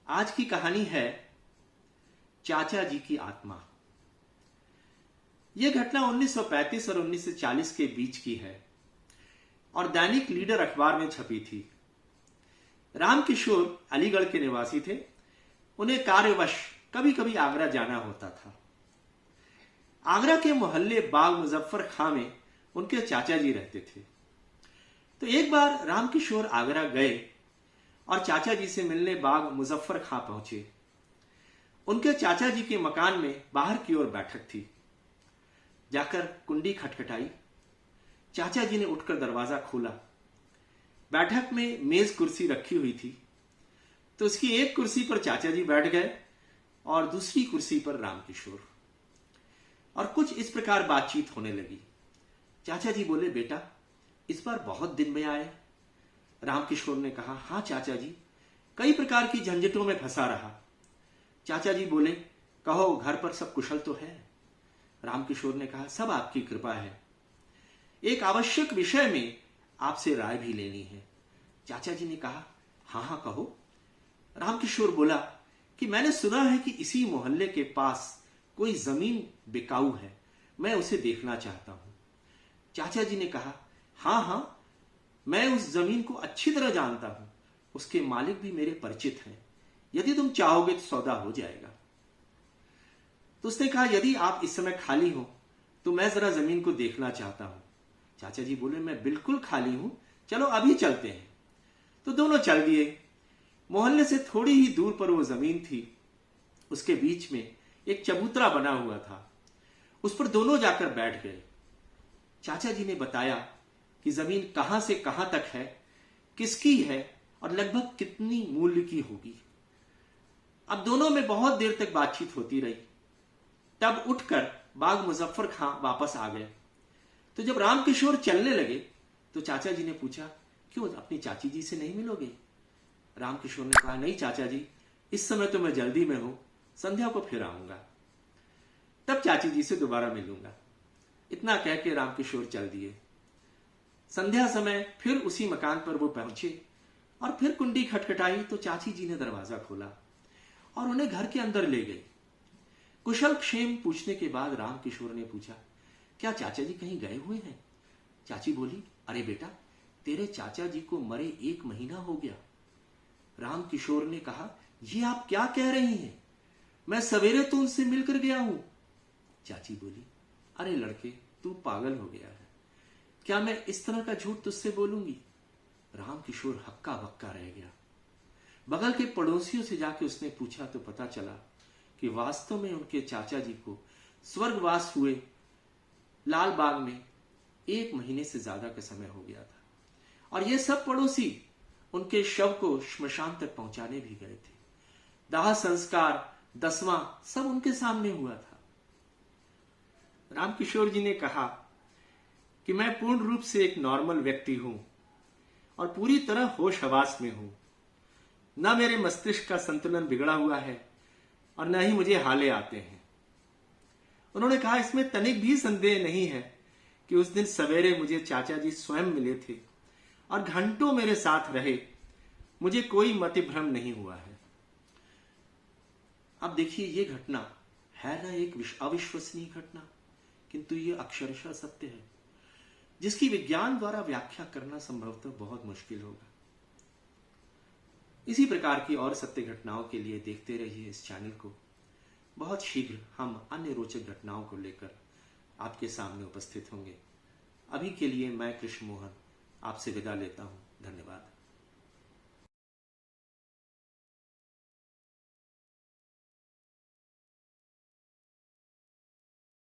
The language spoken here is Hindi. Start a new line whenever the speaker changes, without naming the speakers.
आज की कहानी है चाचा जी की आत्मा। यह घटना 1935 और 1940 के बीच की है और दैनिक लीडर अखबार में छपी थी। रामकिशोर अलीगढ़ के निवासी थे। उन्हें कार्यवश कभी कभी आगरा जाना होता था। आगरा के मोहल्ले बाग मुजफ्फर खां में उनके चाचा जी रहते थे। तो एक बार रामकिशोर आगरा गए और चाचा जी से मिलने बाग मुजफ्फर खां पहुंचे। उनके चाचा जी के मकान में बाहर की ओर बैठक थी। जाकर कुंडी खटखटाई। चाचा जी ने उठकर दरवाजा खोला। बैठक में मेज कुर्सी रखी हुई थी, तो उसकी एक कुर्सी पर चाचा जी बैठ गए और दूसरी कुर्सी पर रामकिशोर। और कुछ इस प्रकार बातचीत होने लगी। चाचा जी बोले, बेटा इस बार बहुत दिन में आए। रामकिशोर ने कहा, हाँ चाचा जी, कई प्रकार की झंझटों में फंसा रहा। चाचा जी बोले, कहो घर पर सब कुशल तो है? रामकिशोर ने कहा, सब आपकी कृपा है। एक आवश्यक विषय में आपसे राय भी लेनी है। चाचा जी ने कहा, हाँ हाँ कहो। रामकिशोर बोला कि मैंने सुना है कि इसी मोहल्ले के पास कोई जमीन बिकाऊ है, मैं उसे देखना चाहता हूं। चाचा जी ने कहा, हाँ हाँ, मैं उस जमीन को अच्छी तरह जानता हूं, उसके मालिक भी मेरे परिचित हैं। यदि तुम चाहोगे तो सौदा हो जाएगा। तो उसने कहा, यदि आप इस समय खाली हो तो मैं जरा जमीन को देखना चाहता हूं। चाचा जी बोले, मैं बिल्कुल खाली हूं, चलो अभी चलते हैं। तो दोनों चल दिए। मोहल्ले से थोड़ी ही दूर पर वो जमीन थी। उसके बीच में एक चबूतरा बना हुआ था। उस पर दोनों जाकर बैठ गए। चाचा जी ने बताया कि जमीन कहां से कहां तक है, किसकी है और लगभग कितनी मूल्य की होगी। अब दोनों में बहुत देर तक बातचीत होती रही। तब उठकर बाग मुजफ्फर खां वापस आ गए। तो जब रामकिशोर चलने लगे तो चाचा जी ने पूछा, क्यों अपनी चाची जी से नहीं मिलोगे? रामकिशोर ने कहा, नहीं चाचा जी, इस समय तो मैं जल्दी में हूं, संध्या को फिर आऊंगा, तब चाची जी से दोबारा मिलूंगा। इतना कह के रामकिशोर चल दिए। संध्या समय फिर उसी मकान पर वो पहुंचे और फिर कुंडी खटखटाई तो चाची जी ने दरवाजा खोला और उन्हें घर के अंदर ले गई। कुशल क्षेम पूछने के बाद रामकिशोर ने पूछा, क्या चाचा जी कहीं गए हुए हैं? चाची बोली, अरे बेटा, तेरे चाचा जी को मरे 1 महीना हो गया। रामकिशोर ने कहा, ये आप क्या कह रही हैं? मैं सवेरे तो उनसे मिलकर गया हूं। चाची बोली, अरे लड़के, तू पागल हो गया है। क्या मैं इस तरह का झूठ तुझसे बोलूंगी? रामकिशोर हक्का बक्का रह गया। बगल के पड़ोसियों से जाके उसने पूछा तो पता चला कि वास्तव में उनके चाचा जी को स्वर्गवास हुए लाल बाग में 1 महीने से ज्यादा का समय हो गया था। और ये सब पड़ोसी उनके शव को श्मशान तक पहुंचाने भी गए थे। दाह संस्कार 10वां सब उनके सामने हुआ था। रामकिशोर जी ने कहा कि मैं पूर्ण रूप से एक नॉर्मल व्यक्ति हूं और पूरी तरह होश हवास में हूं। न मेरे मस्तिष्क का संतुलन बिगड़ा हुआ है और न ही मुझे हाले आते हैं। उन्होंने कहा, इसमें तनिक भी संदेह नहीं है कि उस दिन सवेरे मुझे चाचा जी स्वयं मिले थे और घंटों मेरे साथ रहे। मुझे कोई मतिभ्रम नहीं हुआ है। अब देखिए, ये घटना है ना एक अविश्वसनीय घटना, किंतु ये अक्षरशः सत्य है, जिसकी विज्ञान द्वारा व्याख्या करना संभवतः बहुत मुश्किल होगा। इसी प्रकार की और सत्य घटनाओं के लिए देखते रहिए इस चैनल को। बहुत शीघ्र हम अन्य रोचक घटनाओं को लेकर आपके सामने उपस्थित होंगे। अभी के लिए मैं कृष्ण मोहन आपसे विदा लेता हूं। धन्यवाद।